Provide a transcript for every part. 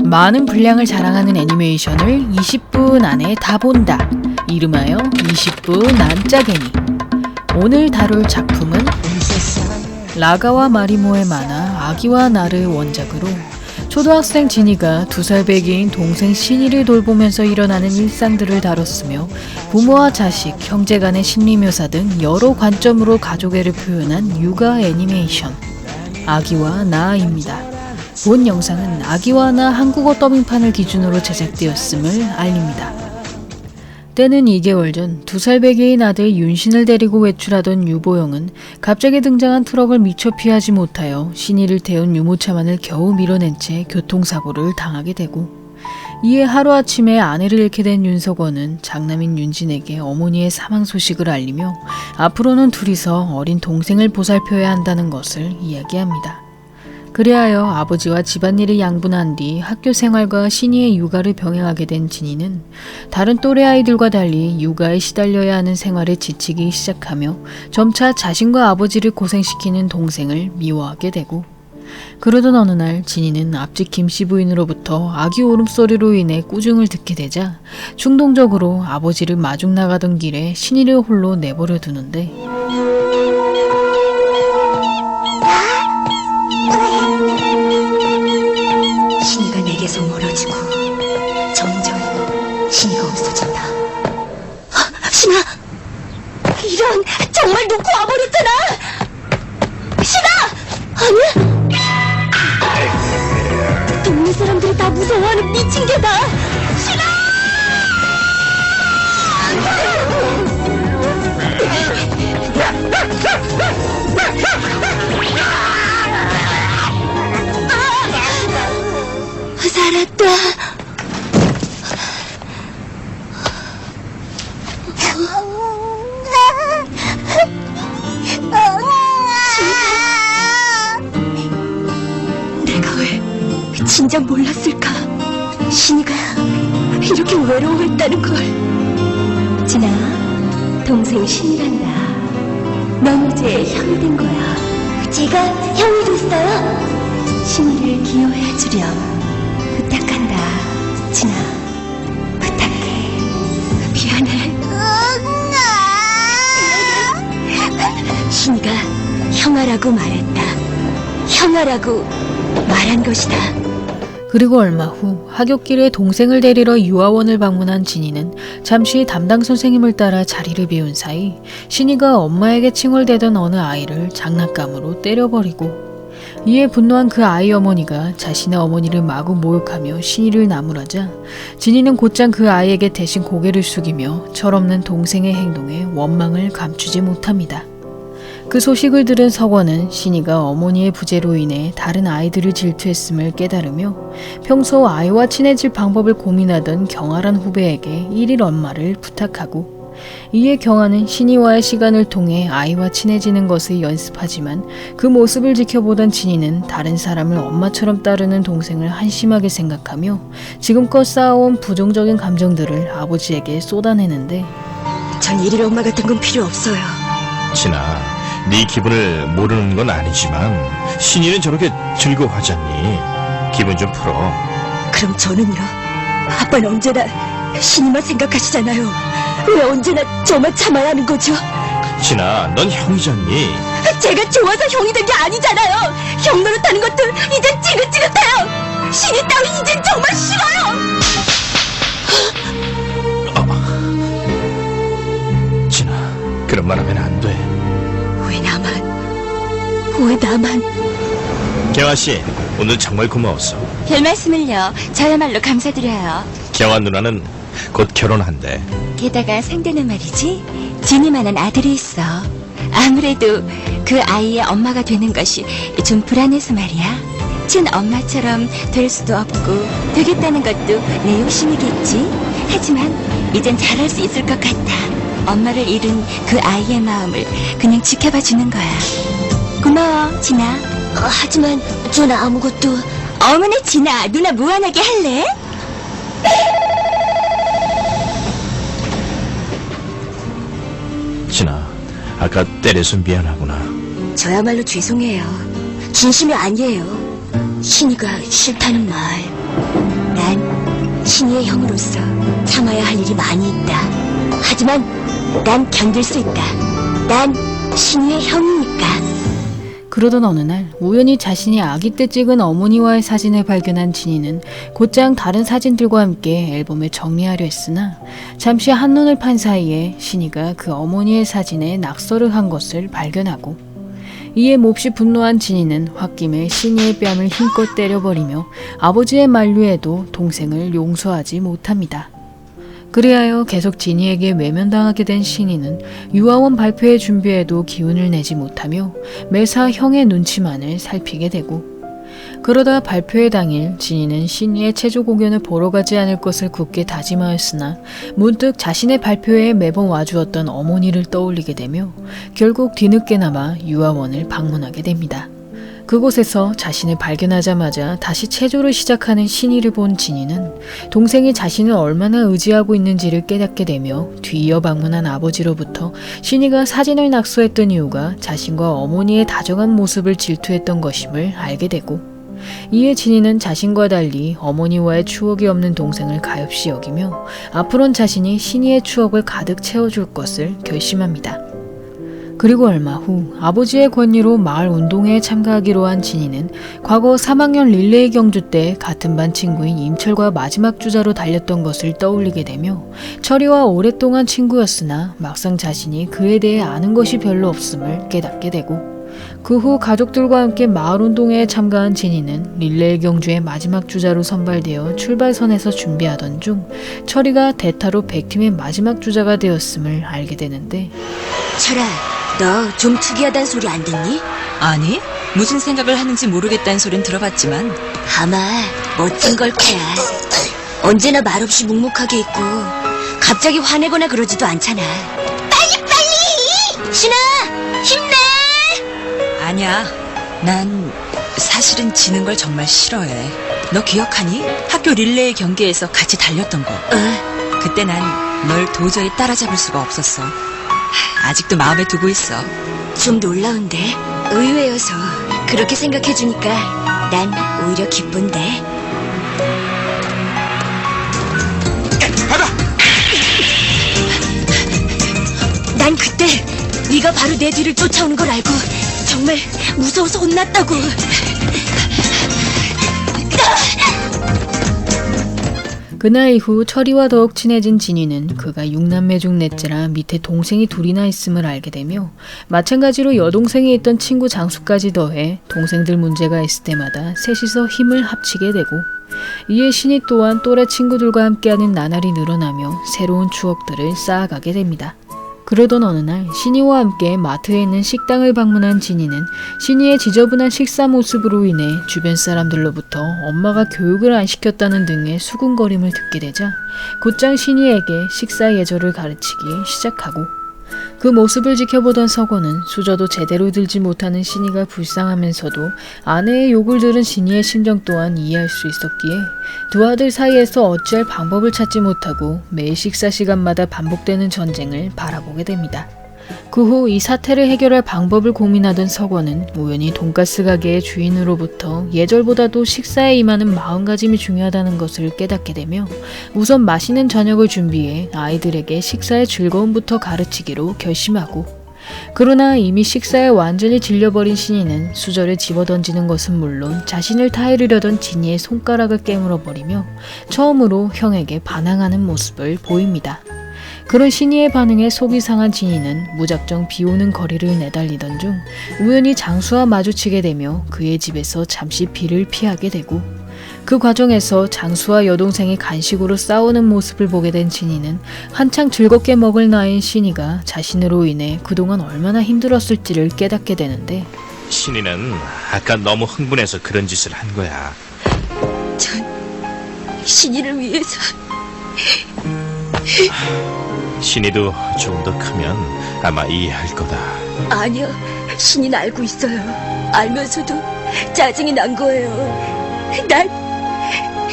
많은 분량을 자랑하는 애니메이션을 20분 안에 다 본다. 이름하여 20분 난짜개니. 오늘 다룰 작품은 라가와 마리모의 만화 아기와 나를 원작으로 초등학생 지니가 2살 배기인 동생 신이를 돌보면서 일어나는 일상들을 다뤘으며 부모와 자식, 형제 간의 심리 묘사 등 여러 관점으로 가족애를 표현한 육아 애니메이션 아기와 나입니다. 본 영상은 아기와 나 한국어 더빙판을 기준으로 제작되었음을 알립니다. 때는 2개월 전 2살 배기인 아들 윤신을 데리고 외출하던 유보영은 갑자기 등장한 트럭을 미처 피하지 못하여 신이를 태운 유모차만을 겨우 밀어낸 채 교통사고를 당하게 되고, 이에 하루아침에 아내를 잃게 된 윤석원은 장남인 윤진에게 어머니의 사망 소식을 알리며 앞으로는 둘이서 어린 동생을 보살펴야 한다는 것을 이야기합니다. 그리하여 아버지와 집안일을 양분한 뒤 학교 생활과 신이의 육아를 병행하게 된 진이는 다른 또래 아이들과 달리 육아에 시달려야 하는 생활에 지치기 시작하며 점차 자신과 아버지를 고생시키는 동생을 미워하게 되고, 그러던 어느 날 진이는 앞집 김씨 부인으로부터 아기 울음소리로 인해 꾸중을 듣게 되자 충동적으로 아버지를 마중 나가던 길에 신이를 홀로 내버려 두는데, 신이가 내게서 멀어지고 점점 신이가 없어진다. 신아! 이런, 정말 놓고 와버렸잖아! 신아! 아니? 동네 사람들이 다 무서워하는 미친 개다! 신아! 살았다. 내가 왜 진작 몰랐을까? 신이가 이렇게 외로워했다는 걸. 진아, 동생 신이란다. 넌 이제 형이 된 거야. 제가 형이 됐어요? 신이를 기여해주렴. 부탁한다, 진아. 부탁해. 미안해. 신이가 형아라고 말했다. 형아라고 말한 것이다. 그리고 얼마 후 하굣길에 동생을 데리러 유아원을 방문한 진이는 잠시 담당 선생님을 따라 자리를 비운 사이 신이가 엄마에게 칭얼대던 어느 아이를 장난감으로 때려버리고, 이에 분노한 그 아이 어머니가 자신의 어머니를 마구 모욕하며 신이를 나무라자 진이는 곧장 그 아이에게 대신 고개를 숙이며 철없는 동생의 행동에 원망을 감추지 못합니다. 그 소식을 들은 석원은 신이가 어머니의 부재로 인해 다른 아이들을 질투했음을 깨달으며 평소 아이와 친해질 방법을 고민하던 경아란 후배에게 일일 엄마를 부탁하고, 이에 경아는 신이와의 시간을 통해 아이와 친해지는 것을 연습하지만 그 모습을 지켜보던 진이는 다른 사람을 엄마처럼 따르는 동생을 한심하게 생각하며 지금껏 쌓아온 부정적인 감정들을 아버지에게 쏟아내는데, 전 일일 엄마 같은 건 필요 없어요. 진아, 네 기분을 모르는 건 아니지만 신이는 저렇게 즐거워하잖니. 기분 좀 풀어. 그럼 저는요? 아빠는 언제나 신이만 생각하시잖아요. 왜 언제나 저만 참아야 하는 거죠? 진아, 넌 형이잖니. 제가 좋아서 형이 된 게 아니잖아요. 형 노릇하는 것도 이젠 지긋지긋해요. 신이 따위 이젠 정말 싫어요. 진아, 그런 말 하면 안 돼. 왜 나만? 경아씨, 오늘 정말 고마웠어. 별 말씀을요. 저야말로 감사드려요. 경아 누나는 곧 결혼한대. 게다가 상대는 말이지, 진이만한 아들이 있어. 아무래도 그 아이의 엄마가 되는 것이 좀 불안해서 말이야. 친엄마처럼 될 수도 없고 되겠다는 것도 내 욕심이겠지. 하지만 이젠 잘할 수 있을 것 같아. 엄마를 잃은 그 아이의 마음을 그냥 지켜봐 주는 거야. 고마워, 진아. 하지만 전 아무것도... 어머나, 진아, 누나 무한하게 할래? 진아, 아까 때려서 미안하구나. 저야말로 죄송해요. 진심이 아니에요. 신이가 싫다는 말. 신이의 형으로서 참아야 할 일이 많이 있다. 하지만 난 견딜 수 있다. 난 신이의 형이니까. 그러던 어느 날 우연히 자신이 아기 때 찍은 어머니와의 사진을 발견한 진이는 곧장 다른 사진들과 함께 앨범을 정리하려 했으나 잠시 한눈을 판 사이에 신이가 그 어머니의 사진에 낙서를 한 것을 발견하고 이에 몹시 분노한 진이는 홧김에 신이의 뺨을 힘껏 때려버리며 아버지의 만류에도 동생을 용서하지 못합니다. 그리하여 계속 진이에게 외면당하게 된 신이는 유아원 발표회 준비에도 기운을 내지 못하며 매사 형의 눈치만을 살피게 되고 그러다 발표회 당일 진이는 신이의 체조 공연을 보러 가지 않을 것을 굳게 다짐하였으나 문득 자신의 발표회에 매번 와주었던 어머니를 떠올리게 되며 결국 뒤늦게나마 유아원을 방문하게 됩니다. 그곳에서 자신을 발견하자마자 다시 체조를 시작하는 신이를 본 진이는 동생이 자신을 얼마나 의지하고 있는지를 깨닫게 되며 뒤이어 방문한 아버지로부터 신이가 사진을 낙서했던 이유가 자신과 어머니의 다정한 모습을 질투했던 것임을 알게 되고 이에 진이는 자신과 달리 어머니와의 추억이 없는 동생을 가엾이 여기며 앞으론 자신이 신이의 추억을 가득 채워줄 것을 결심합니다. 그리고 얼마 후 아버지의 권유로 마을 운동회에 참가하기로 한 진이는 과거 3학년 릴레이 경주 때 같은 반 친구인 임철과 마지막 주자로 달렸던 것을 떠올리게 되며 철이와 오랫동안 친구였으나 막상 자신이 그에 대해 아는 것이 별로 없음을 깨닫게 되고 그 후 가족들과 함께 마을 운동회에 참가한 진이는 릴레이 경주의 마지막 주자로 선발되어 출발선에서 준비하던 중 철이가 대타로 100팀의 마지막 주자가 되었음을 알게 되는데 철아, 너 좀 특이하단 소리 안 듣니? 아니, 무슨 생각을 하는지 모르겠다는 소린 들어봤지만 아마 멋진 걸 거야. 언제나 말없이 묵묵하게 있고 갑자기 화내거나 그러지도 않잖아. 빨리! 신아! 힘내! 아니야. 난 사실은 지는 걸 정말 싫어해. 너 기억하니? 학교 릴레이 경기에서 같이 달렸던 거. 그때 난 널 도저히 따라잡을 수가 없었어. 아직도 마음에 두고 있어. 좀 놀라운데 의외여서 그렇게 생각해주니까 난 오히려 기쁜데. 난 그때 네가 바로 내 뒤를 쫓아오는 걸 알고 정말 무서워서 혼났다고. 그날 이후 철이와 더욱 친해진 진이는 그가 6남매 중 넷째라 밑에 동생이 둘이나 있음을 알게 되며 마찬가지로 여동생이 있던 친구 장수까지 더해 동생들 문제가 있을 때마다 셋이서 힘을 합치게 되고 이에 신이 또한 또래 친구들과 함께하는 나날이 늘어나며 새로운 추억들을 쌓아가게 됩니다. 그러던 어느 날 신이와 함께 마트에 있는 식당을 방문한 진이는 신이의 지저분한 식사 모습으로 인해 주변 사람들로부터 엄마가 교육을 안 시켰다는 등의 수군거림을 듣게 되자 곧장 신이에게 식사 예절을 가르치기 시작하고 그 모습을 지켜보던 서건은 수저도 제대로 들지 못하는 신이가 불쌍하면서도 아내의 욕을 들은 신이의 심정 또한 이해할 수 있었기에 두 아들 사이에서 어찌할 방법을 찾지 못하고 매일 식사 시간마다 반복되는 전쟁을 바라보게 됩니다. 그 후 이 사태를 해결할 방법을 고민하던 서건은 우연히 돈가스 가게의 주인으로부터 예절보다도 식사에 임하는 마음가짐이 중요하다는 것을 깨닫게 되며 우선 맛있는 저녁을 준비해 아이들에게 식사의 즐거움부터 가르치기로 결심하고 그러나 이미 식사에 완전히 질려버린 신이는 수저를 집어던지는 것은 물론 자신을 타이르려던 진이의 손가락을 깨물어버리며 처음으로 형에게 반항하는 모습을 보입니다. 그런 신이의 반응에 속이 상한 진이는 무작정 비오는 거리를 내달리던 중 우연히 장수와 마주치게 되며 그의 집에서 잠시 비를 피하게 되고 그 과정에서 장수와 여동생이 간식으로 싸우는 모습을 보게 된 진이는 한창 즐겁게 먹을 나이인 신이가 자신으로 인해 그동안 얼마나 힘들었을지를 깨닫게 되는데 신이는 아까 너무 흥분해서 그런 짓을 한 거야. 전 신이를 위해서. 신이도 조금 더 크면 아마 이해할 거다. 아니요, 신이는 알고 있어요. 알면서도 짜증이 난 거예요. 난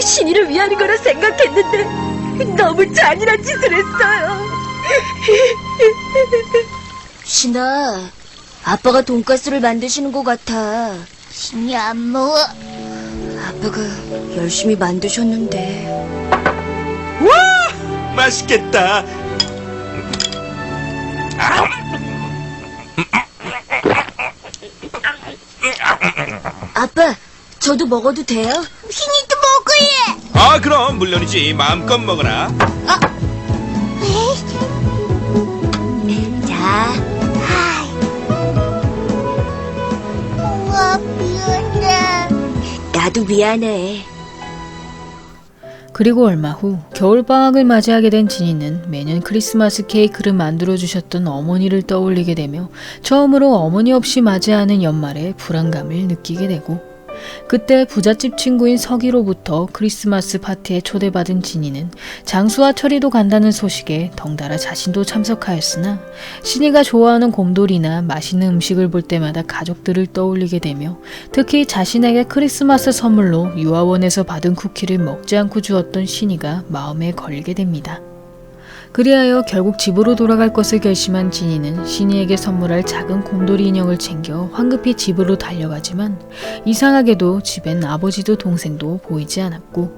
신이를 위하는 거라 생각했는데 너무 잔인한 짓을 했어요. 신아, 아빠가 돈가스를 만드시는 것 같아. 신이 안 먹어. 아빠가 열심히 만드셨는데. 맛있겠다. 아빠, 저도 먹어도 돼요? 신이도 먹을래. 아, 그럼 물론이지. 마음껏 먹어라. 자. 우와, 미안해. 나도 미안해. 그리고 얼마 후 겨울방학을 맞이하게 된 지니는 매년 크리스마스 케이크를 만들어주셨던 어머니를 떠올리게 되며 처음으로 어머니 없이 맞이하는 연말에 불안감을 느끼게 되고, 그때 부잣집 친구인 서기로부터 크리스마스 파티에 초대받은 지니는 장수와 철이도 간다는 소식에 덩달아 자신도 참석하였으나 신이가 좋아하는 곰돌이나 맛있는 음식을 볼 때마다 가족들을 떠올리게 되며 특히 자신에게 크리스마스 선물로 유아원에서 받은 쿠키를 먹지 않고 주었던 신이가 마음에 걸리게 됩니다. 그리하여 결국 집으로 돌아갈 것을 결심한 지니는 신이에게 선물할 작은 곰돌이 인형을 챙겨 황급히 집으로 달려가지만 이상하게도 집엔 아버지도 동생도 보이지 않았고,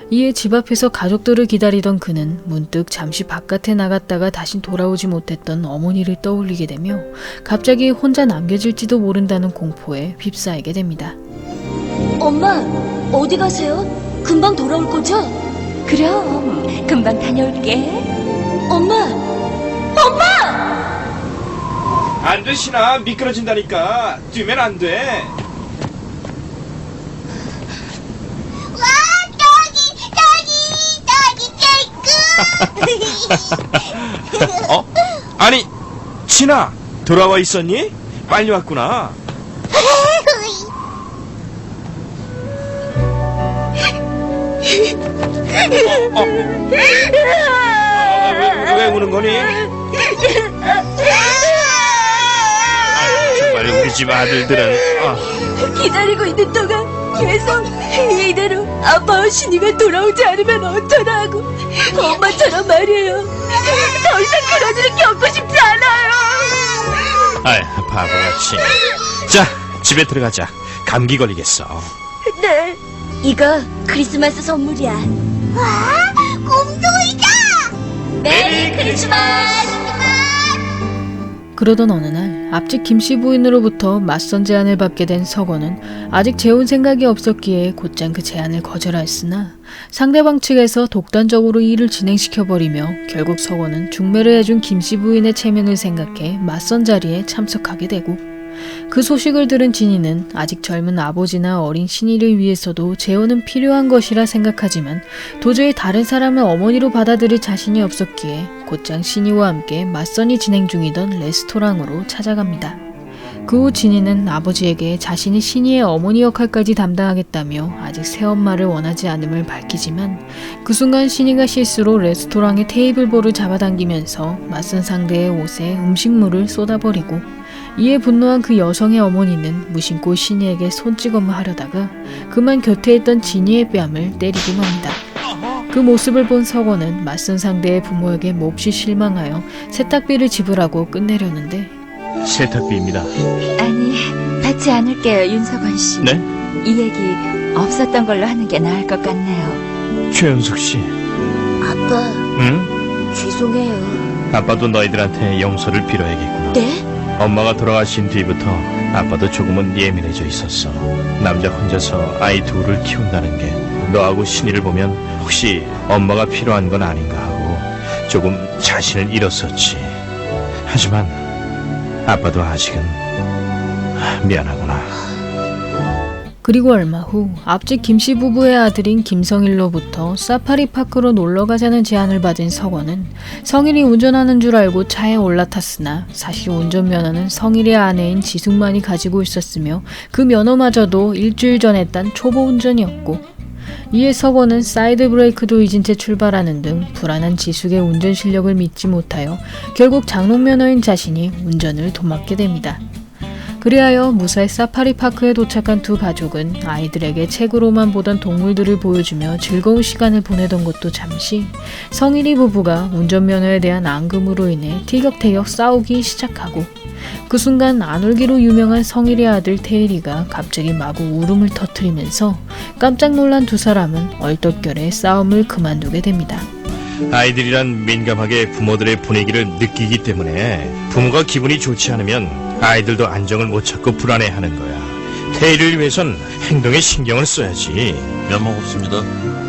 이에 집 앞에서 가족들을 기다리던 그는 문득 잠시 바깥에 나갔다가 다시 돌아오지 못했던 어머니를 떠올리게 되며 갑자기 혼자 남겨질지도 모른다는 공포에 휩싸이게 됩니다. 엄마, 어디 가세요? 금방 돌아올 거죠? 그럼 금방 다녀올게. 엄마! 안 돼, 신아. 미끄러진다니까. 뛰면 안 돼. 케이크! 어? 아니, 신아. 돌아와 있었니? 빨리 왔구나. 왜 우는 거니? 정말 우리 집 아들들은 기다리고 있는 동안 계속 이대로 아빠와 신이가 돌아오지 않으면 어쩌라고. 엄마처럼 말이에요. 더 이상 그런 일을 겪고 싶지 않아요. 아이, 바보같이. 자, 집에 들어가자. 감기 걸리겠어. 네. 이거 크리스마스 선물이야. 와, 곰돌이다! 메리 크리스마스! 그러던 어느 날 앞집 김씨 부인으로부터 맞선 제안을 받게 된 서건은 아직 재혼 생각이 없었기에 곧장 그 제안을 거절하였으나 상대방 측에서 독단적으로 일을 진행시켜버리며 결국 서건은 중매를 해준 김씨 부인의 체면을 생각해 맞선 자리에 참석하게 되고, 그 소식을 들은 지니는 아직 젊은 아버지나 어린 신이를 위해서도 재혼은 필요한 것이라 생각하지만 도저히 다른 사람을 어머니로 받아들일 자신이 없었기에 곧장 신이와 함께 맞선이 진행 중이던 레스토랑으로 찾아갑니다. 그 후 지니는 아버지에게 자신이 신이의 어머니 역할까지 담당하겠다며 아직 새엄마를 원하지 않음을 밝히지만, 그 순간 신이가 실수로 레스토랑의 테이블볼을 잡아당기면서 맞선 상대의 옷에 음식물을 쏟아버리고, 이에 분노한 그 여성의 어머니는 무심코 신이에게 손찌검을 하려다가 그만 곁에 있던 지니의 뺨을 때리고 맙니다. 그 모습을 본 서건은 맞선 상대의 부모에게 몹시 실망하여 세탁비를 지불하고 끝내려는데, 세탁비입니다. 아니, 받지 않을게요, 윤석원 씨. 네? 이 얘기 없었던 걸로 하는 게 나을 것 같네요. 최은숙 씨. 아빠, 응? 죄송해요. 아빠도 너희들한테 용서를 빌어야겠구나. 네? 엄마가 돌아가신 뒤부터 아빠도 조금은 예민해져 있었어. 남자 혼자서 아이 둘을 키운다는 게 너하고 신이를 보면 혹시 엄마가 필요한 건 아닌가 하고 조금 자신을 잃었었지. 하지만 아빠도 아직은 미안하구나. 그리고 얼마 후 앞집 김씨 부부의 아들인 김성일로부터 사파리 파크로 놀러 가자는 제안을 받은 서건은 성일이 운전하는 줄 알고 차에 올라탔으나 사실 운전면허는 성일의 아내인 지숙만이 가지고 있었으며 그 면허마저도 일주일 전에 딴 초보 운전이었고, 이에 서건은 사이드 브레이크도 잊은 채 출발하는 등 불안한 지숙의 운전 실력을 믿지 못하여 결국 장롱면허인 자신이 운전을 도맡게 됩니다. 그리하여 무사히 사파리 파크에 도착한 두 가족은 아이들에게 책으로만 보던 동물들을 보여주며 즐거운 시간을 보내던 것도 잠시, 성일이 부부가 운전면허에 대한 앙금으로 인해 티격태격 싸우기 시작하고, 그 순간 안 울기로 유명한 성일의 아들 태일이가 갑자기 마구 울음을 터뜨리면서 깜짝 놀란 두 사람은 얼떨결에 싸움을 그만두게 됩니다. 아이들이란 민감하게 부모들의 분위기를 느끼기 때문에 부모가 기분이 좋지 않으면 아이들도 안정을 못 찾고 불안해하는 거야. 태희를 위해선 행동에 신경을 써야지. 면목 없습니다.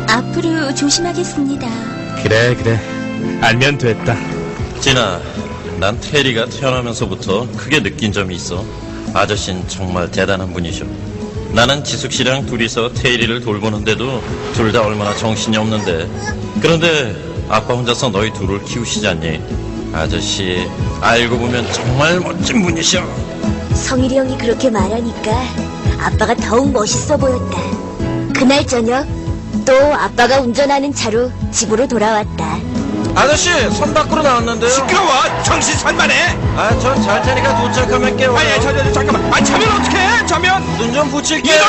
앞으로 조심하겠습니다. 그래 알면 됐다. 진아, 난 테리가 태어나면서부터 크게 느낀 점이 있어. 아저씨는 정말 대단한 분이셔. 나는 지숙 씨랑 둘이서 테리를 돌보는데도 둘 다 얼마나 정신이 없는데. 그런데 아빠 혼자서 너희 둘을 키우시지 않니? 아저씨, 알고 보면 정말 멋진 분이셔. 성일이 형이 그렇게 말하니까 아빠가 더욱 멋있어 보였다. 그날 저녁 또 아빠가 운전하는 차로 집으로 돌아왔다. 아저씨, 선 밖으로 나왔는데요. 시끄러워! 정신 산만해! 아, 전 잘 테니까 도착하면 깨워요. 잠깐만! 자면 어떡해! 자면! 눈 좀 붙일게요.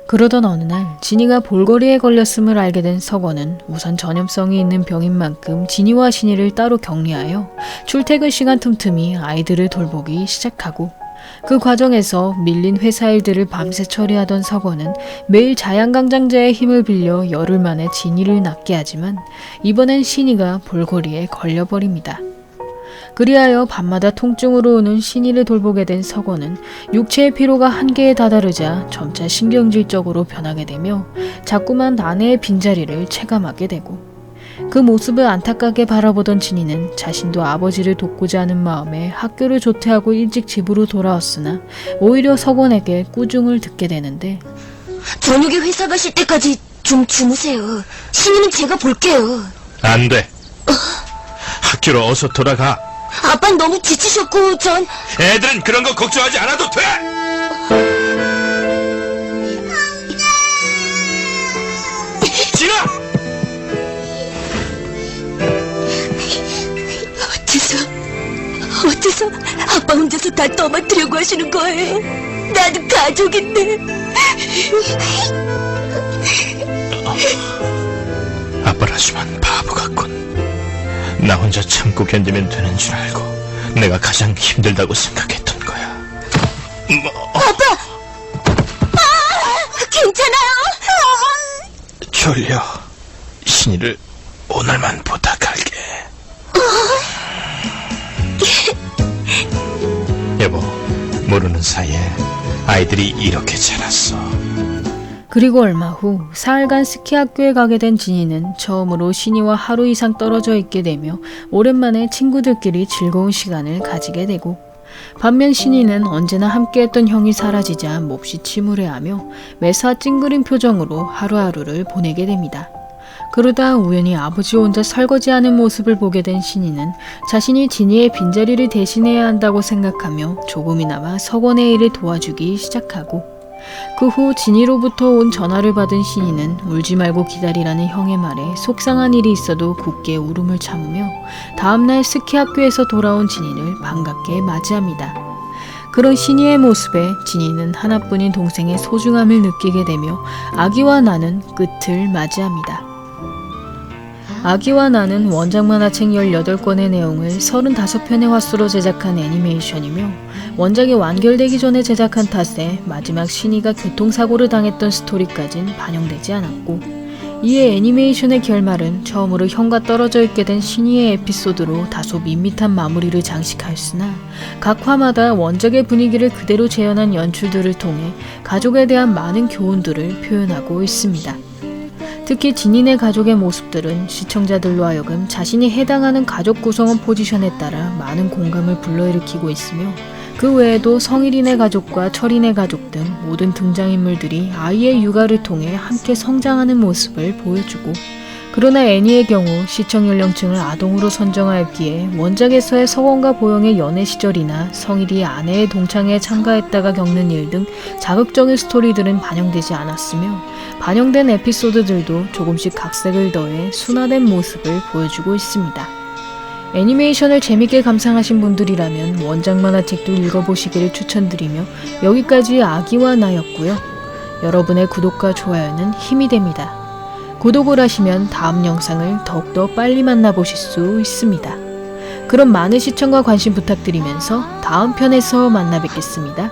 그러던 어느 날 진이가 볼거리에 걸렸음을 알게 된 석원은 우선 전염성이 있는 병인 만큼 진이와 신이를 따로 격리하여 출퇴근 시간 틈틈이 아이들을 돌보기 시작하고, 그 과정에서 밀린 회사 일들을 밤새 처리하던 석원은 매일 자양강장제의 힘을 빌려 열흘 만에 진이를 낫게 하지만 이번엔 신이가 볼거리에 걸려버립니다. 그리하여 밤마다 통증으로 오는 신이를 돌보게 된 석원은 육체의 피로가 한계에 다다르자 점차 신경질적으로 변하게 되며 자꾸만 아내의 빈자리를 체감하게 되고, 그 모습을 안타깝게 바라보던 진이는 자신도 아버지를 돕고자 하는 마음에 학교를 조퇴하고 일찍 집으로 돌아왔으나 오히려 석원에게 꾸중을 듣게 되는데, 저녁에 회사 가실 때까지 좀 주무세요. 신이는 제가 볼게요. 안 돼. 학교로 어서 돌아가. 아빠는 너무 지치셨고 전 애들은 그런 거 걱정하지 않아도 돼! 진아! 어째서 아빠 혼자서 다 떠맡으려고 하시는 거예요? 나도 가족인데. 아빠라지만 바보 같군. 나 혼자 참고 견디면 되는 줄 알고 내가 가장 힘들다고 생각했던 거야. 괜찮아요? 졸려. 신이를 오늘만 부탁할게. 여보, 모르는 사이에 아이들이 이렇게 자랐어. 그리고 얼마 후 사흘간 스키 학교에 가게 된 진이는 처음으로 신이와 하루 이상 떨어져 있게 되며 오랜만에 친구들끼리 즐거운 시간을 가지게 되고, 반면 신이는 언제나 함께했던 형이 사라지자 몹시 침울해하며 매사 찡그린 표정으로 하루하루를 보내게 됩니다. 그러다 우연히 아버지 혼자 설거지하는 모습을 보게 된 신이는 자신이 진이의 빈자리를 대신해야 한다고 생각하며 조금이나마 석원의 일을 도와주기 시작하고, 그 후 진이로부터 온 전화를 받은 신이는 울지 말고 기다리라는 형의 말에 속상한 일이 있어도 굳게 울음을 참으며 다음날 스키 학교에서 돌아온 진이를 반갑게 맞이합니다. 그런 신이의 모습에 진이는 하나뿐인 동생의 소중함을 느끼게 되며 아기와 나는 끝을 맞이합니다. 아기와 나는 원작 만화책 18권의 내용을 35편의 화수로 제작한 애니메이션이며, 원작이 완결되기 전에 제작한 탓에 마지막 신이가 교통사고를 당했던 스토리까진 반영되지 않았고, 이에 애니메이션의 결말은 처음으로 형과 떨어져 있게 된 신이의 에피소드로 다소 밋밋한 마무리를 장식하였으나 각 화마다 원작의 분위기를 그대로 재현한 연출들을 통해 가족에 대한 많은 교훈들을 표현하고 있습니다. 특히 진인의 가족의 모습들은 시청자들로 하여금 자신이 해당하는 가족 구성원 포지션에 따라 많은 공감을 불러일으키고 있으며, 그 외에도 성일인의 가족과 철인의 가족 등 모든 등장인물들이 아이의 육아를 통해 함께 성장하는 모습을 보여주고, 그러나 애니의 경우 시청 연령층을 아동으로 선정하였기에 원작에서의 석원과 보영의 연애 시절이나 성일이 아내의 동창회에 참가했다가 겪는 일 등 자극적인 스토리들은 반영되지 않았으며, 반영된 에피소드들도 조금씩 각색을 더해 순화된 모습을 보여주고 있습니다. 애니메이션을 재밌게 감상하신 분들이라면 원작 만화책도 읽어보시기를 추천드리며, 여기까지 아기와 나였고요. 여러분의 구독과 좋아요는 힘이 됩니다. 구독을 하시면 다음 영상을 더욱더 빨리 만나보실 수 있습니다. 그럼 많은 시청과 관심 부탁드리면서 다음 편에서 만나 뵙겠습니다.